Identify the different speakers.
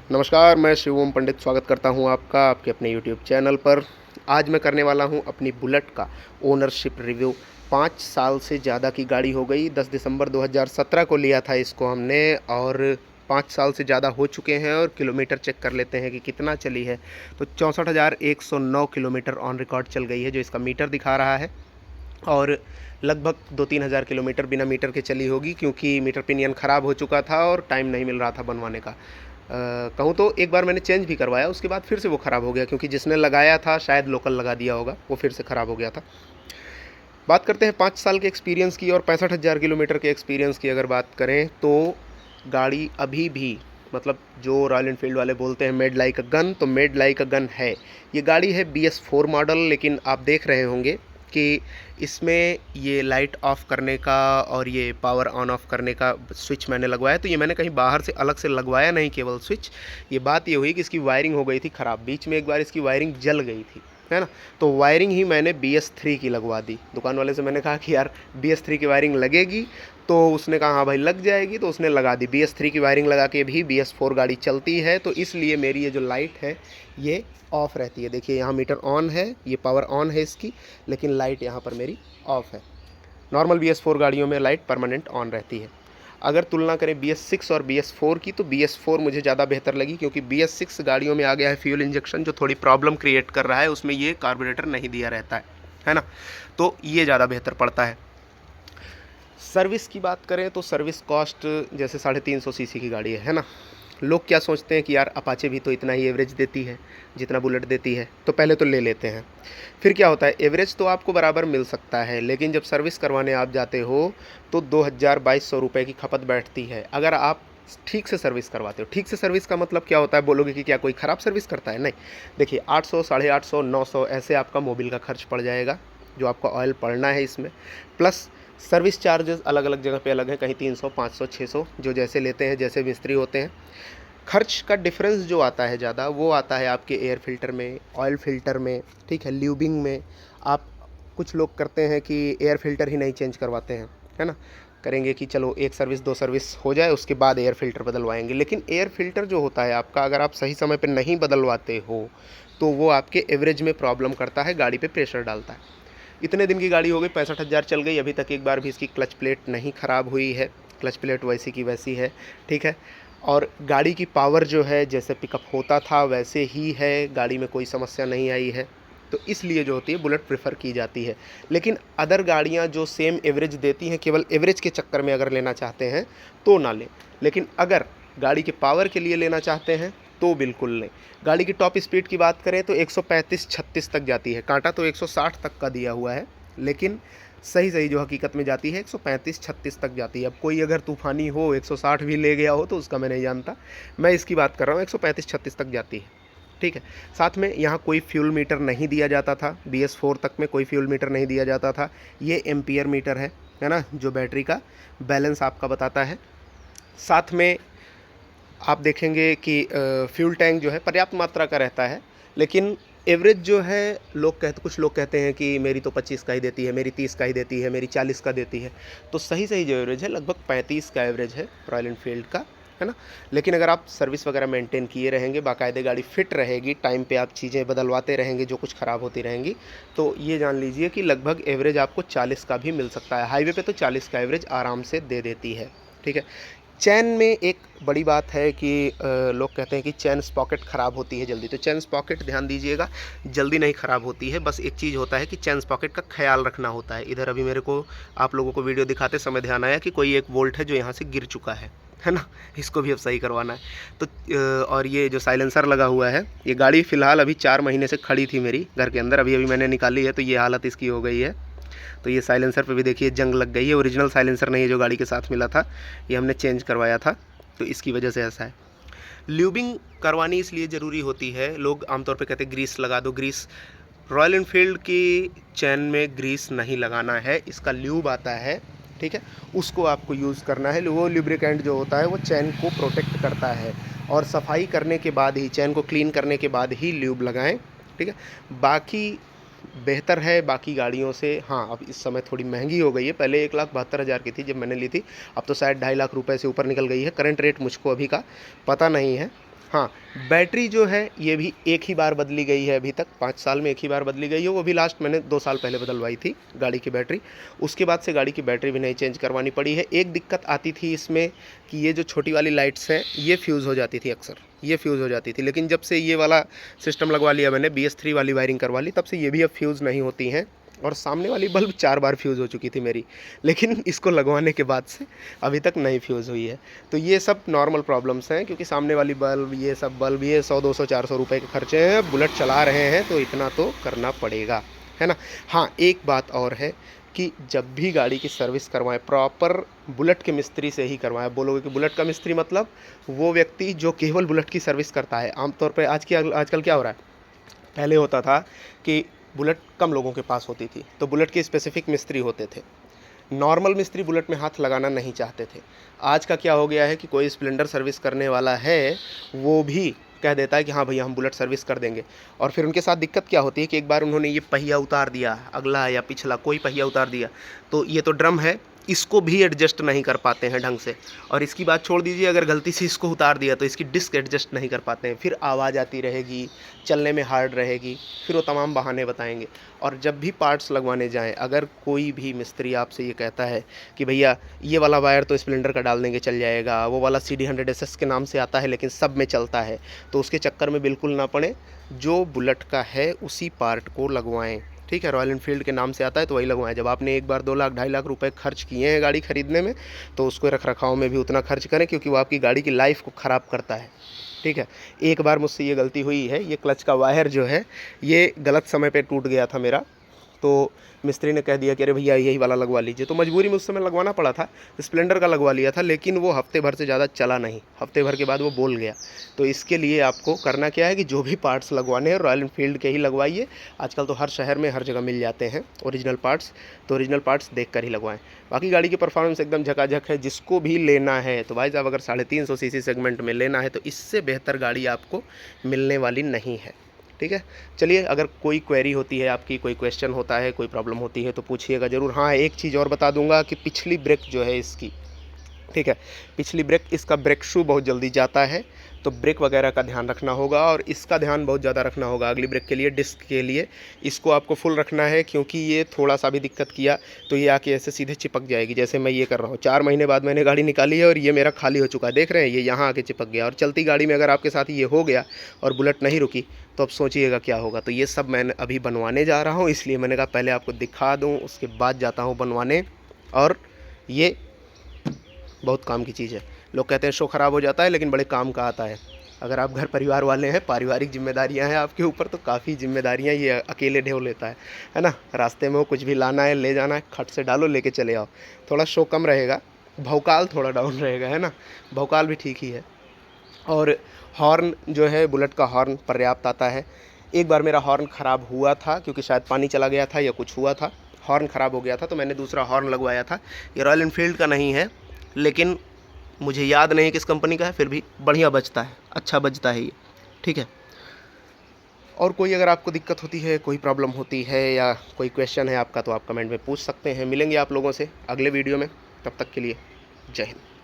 Speaker 1: नमस्कार, मैं शिवम पंडित स्वागत करता हूं आपका आपके अपने यूट्यूब चैनल पर। आज मैं करने वाला हूं अपनी बुलेट का ओनरशिप रिव्यू। 5 साल से ज़्यादा की गाड़ी हो गई। 10 दिसंबर 2017 को लिया था इसको हमने और 5 साल से ज़्यादा हो चुके हैं। और किलोमीटर चेक कर लेते हैं कि कितना चली है। तो 64,109 किलोमीटर ऑन रिकॉर्ड चल गई है, जो इसका मीटर दिखा रहा है। और लगभग 2-3 हज़ार किलोमीटर बिना मीटर के चली होगी, क्योंकि मीटर पिनियन ख़राब हो चुका था और टाइम नहीं मिल रहा था बनवाने का। कहूँ तो एक बार मैंने चेंज भी करवाया, उसके बाद फिर से वो ख़राब हो गया, क्योंकि जिसने लगाया था शायद लोकल लगा दिया होगा, वो फिर से ख़राब हो गया था। बात करते हैं 5 साल के एक्सपीरियंस की और 65,000 किलोमीटर के एक्सपीरियंस की। अगर बात करें तो गाड़ी अभी भी, मतलब जो रॉयल एनफील्ड वाले बोलते हैं मेड लाइक अ गन, तो मेड लाइक अ गन है। ये गाड़ी है BS4 मॉडल, लेकिन आप देख रहे होंगे कि इसमें ये लाइट ऑफ करने का और ये पावर ऑन ऑफ करने का स्विच मैंने लगवाया। तो ये मैंने कहीं बाहर से अलग से लगवाया नहीं, केवल स्विच। ये बात ये हुई कि इसकी वायरिंग हो गई थी ख़राब, बीच में एक बार इसकी वायरिंग जल गई थी, है ना। तो वायरिंग ही मैंने BS3 की लगवा दी। दुकान वाले से मैंने कहा कि यार BS3 की वायरिंग लगेगी, तो उसने कहा हाँ भाई लग जाएगी, तो उसने लगा दी। BS3 की वायरिंग लगा के भी BS4 गाड़ी चलती है। तो इसलिए मेरी ये जो लाइट है ये ऑफ़ रहती है। देखिए यहाँ मीटर ऑन है, ये पावर ऑन है इसकी, लेकिन लाइट यहाँ पर मेरी ऑफ़ है। नॉर्मल BS4 गाड़ियों में लाइट परमानेंट ऑन रहती है। अगर तुलना करें BS6 और BS4 की, तो BS4 मुझे ज़्यादा बेहतर लगी, क्योंकि BS6 गाड़ियों में आ गया है फ्यूल इंजेक्शन, जो थोड़ी प्रॉब्लम क्रिएट कर रहा है। उसमें ये कार्बोरेटर नहीं दिया रहता है ना। तो ये ज़्यादा बेहतर पड़ता है। सर्विस की बात करें तो सर्विस कॉस्ट जैसे 350 सीसी की गाड़ी है ना। लोग क्या सोचते हैं कि यार अपाचे भी तो इतना ही एवरेज देती है जितना बुलेट देती है, तो पहले तो ले लेते हैं। फिर क्या होता है, एवरेज तो आपको बराबर मिल सकता है, लेकिन जब सर्विस करवाने आप जाते हो तो 2,000-2,200 रुपये की खपत बैठती है। अगर आप ठीक से सर्विस करवाते हो। ठीक से सर्विस का मतलब क्या होता है, बोलोगे कि क्या कोई ख़राब सर्विस करता है? नहीं। देखिए 800, 850, 900 ऐसे आपका मोबिल का खर्च पड़ जाएगा, जो आपका ऑयल पड़ना है इसमें, प्लस सर्विस चार्जेस अलग अलग जगह पे अलग है, कहीं 300, 500, 600, जो जैसे लेते हैं, जैसे मिस्त्री होते हैं। खर्च का डिफरेंस जो आता है ज़्यादा, वो आता है आपके एयर फ़िल्टर में, ऑयल फ़िल्टर में, ठीक है, ल्यूबिंग में। आप कुछ लोग करते हैं कि एयर फ़िल्टर ही नहीं चेंज करवाते हैं, है ना। करेंगे कि चलो 1 सर्विस 2 सर्विस हो जाए, उसके बाद एयर फ़िल्टर बदलवाएंगे। लेकिन एयर फ़िल्टर जो होता है आपका, अगर आप सही समय पे नहीं बदलवाते हो, तो वो आपके एवरेज में प्रॉब्लम करता है, गाड़ी पे प्रेशर डालता है। इतने दिन की गाड़ी हो गई, 65,000 चल गई, अभी तक एक बार भी इसकी क्लच प्लेट नहीं ख़राब हुई है। क्लच प्लेट वैसी की वैसी है, ठीक है। और गाड़ी की पावर जो है, जैसे पिकअप होता था वैसे ही है, गाड़ी में कोई समस्या नहीं आई है। तो इसलिए जो होती है बुलेट प्रेफर की जाती है। लेकिन अदर गाड़ियां जो सेम एवरेज देती हैं, केवल एवरेज के चक्कर में अगर लेना चाहते हैं तो ना लें। लेकिन अगर गाड़ी के पावर के लिए लेना चाहते हैं तो बिल्कुल लें। गाड़ी की टॉप स्पीड की बात करें तो 135-36 तक जाती है। कांटा तो 160 तक का दिया हुआ है, लेकिन सही सही जो हकीकत में जाती है 135-36 तक जाती है। अब कोई अगर तूफ़ानी हो 160 भी ले गया हो तो उसका मैं नहीं जानता, मैं इसकी बात कर रहा हूँ। 135-36 तक जाती है, ठीक है। साथ में यहाँ कोई फ्यूल मीटर नहीं दिया जाता था, BS4 तक में कोई फ्यूल मीटर नहीं दिया जाता था। ये एम्पियर मीटर है ना, जो बैटरी का बैलेंस आपका बताता है। साथ में आप देखेंगे कि फ्यूल टैंक जो है पर्याप्त मात्रा का रहता है, लेकिन एवरेज जो है, कुछ लोग कहते हैं कि मेरी तो 25 का ही देती है, मेरी 30 का ही देती है, मेरी 40 का देती है। तो सही सही जो एवरेज है लगभग 35 का एवरेज है रॉयल एनफील्ड का, है ना। लेकिन अगर आप सर्विस वगैरह मेंटेन किए रहेंगे, बाकायदे गाड़ी फिट रहेगी, टाइम पे आप चीज़ें बदलवाते रहेंगे जो कुछ ख़राब होती रहेंगी, तो ये जान लीजिए कि लगभग एवरेज आपको 40 का भी मिल सकता है। हाईवे पे तो 40 का एवरेज आराम से दे देती है, ठीक है। चैन में एक बड़ी बात है कि लोग कहते हैं कि चैन स्पॉकेट ख़राब होती है जल्दी। तो चैन स्पॉकेट ध्यान दीजिएगा, जल्दी नहीं ख़राब होती है। बस एक चीज़ होता है कि चैन स्पॉकेट का ख्याल रखना होता है। इधर अभी मेरे को आप लोगों को वीडियो दिखाते समय ध्यान आया कि कोई एक बोल्ट है जो यहाँ से गिर चुका है ना। इसको भी अब सही करवाना है। तो और ये जो साइलेंसर लगा हुआ है, ये गाड़ी फ़िलहाल अभी 4 महीने से खड़ी थी मेरी घर के अंदर, अभी अभी मैंने निकाली है, तो ये हालत इसकी हो गई है। तो ये साइलेंसर पे भी देखिए जंग लग गई है। ओरिजिनल साइलेंसर नहीं है जो गाड़ी के साथ मिला था, ये हमने चेंज करवाया था, तो इसकी वजह से ऐसा है। ल्यूबिंग करवानी इसलिए ज़रूरी होती है, लोग आमतौर पे कहते हैं ग्रीस लगा दो। ग्रीस, रॉयल एनफील्ड की चैन में ग्रीस नहीं लगाना है, इसका ल्यूब आता है, ठीक है, उसको आपको यूज़ करना है। वो लुब्रिकेंट जो होता है वो चैन को प्रोटेक्ट करता है, और सफाई करने के बाद ही, चैन को क्लीन करने के बाद ही ल्यूब लगाएं, ठीक है। बाकी बेहतर है बाकी गाड़ियों से। हाँ, अब इस समय थोड़ी महंगी हो गई है, पहले 1,72,000 की थी जब मैंने ली थी, अब तो शायद 2.5 लाख रुपए से ऊपर निकल गई है। करंट रेट मुझको अभी का पता नहीं है, हाँ, बैटरी जो है ये भी एक ही बार बदली गई है अभी तक, 5 साल में एक ही बार बदली गई है, वो भी लास्ट मैंने 2 साल पहले बदलवाई थी गाड़ी की बैटरी। उसके बाद से गाड़ी की बैटरी भी नहीं चेंज करवानी पड़ी है। एक दिक्कत आती थी इसमें कि ये जो छोटी वाली लाइट्स हैं ये फ्यूज़ हो जाती थी अक्सर, ये फ्यूज़ हो जाती थी, लेकिन जब से ये वाला सिस्टम लगवा लिया मैंने, BS3 वाली वायरिंग करवा ली, तब से ये भी अब फ्यूज़ नहीं होती हैं। और सामने वाली बल्ब 4 बार फ्यूज़ हो चुकी थी मेरी, लेकिन इसको लगवाने के बाद से अभी तक नहीं फ्यूज़ हुई है। तो ये सब नॉर्मल प्रॉब्लम्स हैं, क्योंकि सामने वाली बल्ब, ये सब बल्ब, ये 100 200 400 रुपए के खर्चे हैं। बुलेट चला रहे हैं तो इतना तो करना पड़ेगा, है ना। हाँ, एक बात और है कि जब भी गाड़ी की सर्विस करवाएं, प्रॉपर बुलेट के मिस्त्री से ही करवाएं। बोलोगे कि बुलेट का मिस्त्री मतलब वो व्यक्ति जो केवल बुलेट की सर्विस करता है। आमतौर पर आजकल क्या हो रहा है, पहले होता था कि बुलेट कम लोगों के पास होती थी, तो बुलेट के स्पेसिफिक मिस्त्री होते थे। नॉर्मल मिस्त्री बुलेट में हाथ लगाना नहीं चाहते थे। आज का क्या हो गया है कि कोई स्प्लेंडर सर्विस करने वाला है, वो भी कह देता है कि हाँ भैया हम बुलेट सर्विस कर देंगे। और फिर उनके साथ दिक्कत क्या होती है कि एक बार उन्होंने ये पहिया उतार दिया, अगला या पिछला कोई पहिया उतार दिया, तो ये तो ड्रम है, इसको भी एडजस्ट नहीं कर पाते हैं ढंग से। और इसकी बात छोड़ दीजिए, अगर गलती से इसको उतार दिया तो इसकी डिस्क एडजस्ट नहीं कर पाते हैं, फिर आवाज़ आती रहेगी, चलने में हार्ड रहेगी, फिर वो तमाम बहाने बताएंगे। और जब भी पार्ट्स लगवाने जाएं, अगर कोई भी मिस्त्री आपसे ये कहता है कि भैया ये वाला वायर तो स्प्लेंडर का डाल देंगे चल जाएगा, वो वाला CD100SS के नाम से आता है लेकिन सब में चलता है, तो उसके चक्कर में बिल्कुल ना पड़े। जो बुलेट का है उसी पार्ट को लगवाएं, ठीक है। रॉयल एनफील्ड के नाम से आता है तो वही लगवाएं। जब आपने एक बार 2 लाख 2.5 लाख रुपए खर्च किए हैं गाड़ी खरीदने में, तो उसको रख रखाव में भी उतना खर्च करें, क्योंकि वो आपकी गाड़ी की लाइफ को ख़राब करता है, ठीक है। एक बार मुझसे ये गलती हुई है, ये क्लच का वायर जो है ये गलत समय पे टूट गया था मेरा, तो मिस्त्री ने कह दिया कि अरे भैया यही वाला लगवा लीजिए, तो मजबूरी में उस समय लगवाना पड़ा था। स्प्लेंडर का लगवा लिया था, लेकिन वो हफ्ते भर से ज़्यादा चला नहीं, हफ्ते भर के बाद वो बोल गया। तो इसके लिए आपको करना क्या है कि जो भी पार्ट्स लगवाने हैं रॉयल एनफील्ड के ही लगवाइए। आजकल तो हर शहर में हर जगह मिल जाते हैं ओरिजिनल पार्ट्स, तो ओरिजिनल पार्ट्स देख कर ही लगवाएं। बाकी गाड़ी की परफॉर्मेंस एकदम झकाझक है। जिसको भी लेना है तो भाई साहब, अगर 350 सीसी सेगमेंट में लेना है तो इससे बेहतर गाड़ी आपको मिलने वाली नहीं है, ठीक है। चलिए, अगर कोई क्वेरी होती है आपकी, कोई क्वेश्चन होता है, कोई प्रॉब्लम होती है तो पूछिएगा ज़रूर। हाँ, एक चीज़ और बता दूंगा कि पिछली ब्रेक जो है इसकी, ठीक है, पिछली ब्रेक, इसका ब्रेक शू बहुत जल्दी जाता है, तो ब्रेक वगैरह का ध्यान रखना होगा। और इसका ध्यान बहुत ज़्यादा रखना होगा अगली ब्रेक के लिए, डिस्क के लिए इसको आपको फुल रखना है, क्योंकि ये थोड़ा सा भी दिक्कत किया तो ये आके ऐसे सीधे चिपक जाएगी, जैसे मैं ये कर रहा हूँ। 4 महीने बाद मैंने गाड़ी निकाली है और ये मेरा खाली हो चुका है, देख रहे हैं, ये यहाँ आके चिपक गया। और चलती गाड़ी में अगर आपके साथ ये हो गया और बुलेट नहीं रुकी तो अब सोचिएगा क्या होगा। तो ये सब मैंने अभी बनवाने जा रहा हूँ, इसलिए मैंने कहा पहले आपको दिखा दूँ, उसके बाद जाता हूँ बनवाने। और ये बहुत काम की चीज़ है। लोग कहते हैं शो ख़राब हो जाता है, लेकिन बड़े काम का आता है। अगर आप घर परिवार वाले हैं, पारिवारिक जिम्मेदारियां हैं आपके ऊपर, तो काफ़ी जिम्मेदारियां ये अकेले ढो लेता है ना। रास्ते में वो कुछ भी लाना है, ले जाना है, खट से डालो, लेके चले आओ। थोड़ा शो कम रहेगा, भौकाल थोड़ा डाउन रहेगा, है ना। भौकाल भी ठीक ही है। और हॉर्न जो है, बुलेट का हॉर्न पर्याप्त आता है। एक बार मेरा हॉर्न ख़राब हुआ था, क्योंकि शायद पानी चला गया था या कुछ हुआ था, हॉर्न ख़राब हो गया था, तो मैंने दूसरा हॉर्न लगवाया था। ये रॉयल एनफील्ड का नहीं है, लेकिन मुझे याद नहीं किस कंपनी का है, फिर भी बढ़िया बजता है, अच्छा बजता है ये, ठीक है। और कोई अगर आपको दिक्कत होती है, कोई प्रॉब्लम होती है या कोई क्वेश्चन है आपका, तो आप कमेंट में पूछ सकते हैं। मिलेंगे आप लोगों से अगले वीडियो में, तब तक के लिए जय हिंद।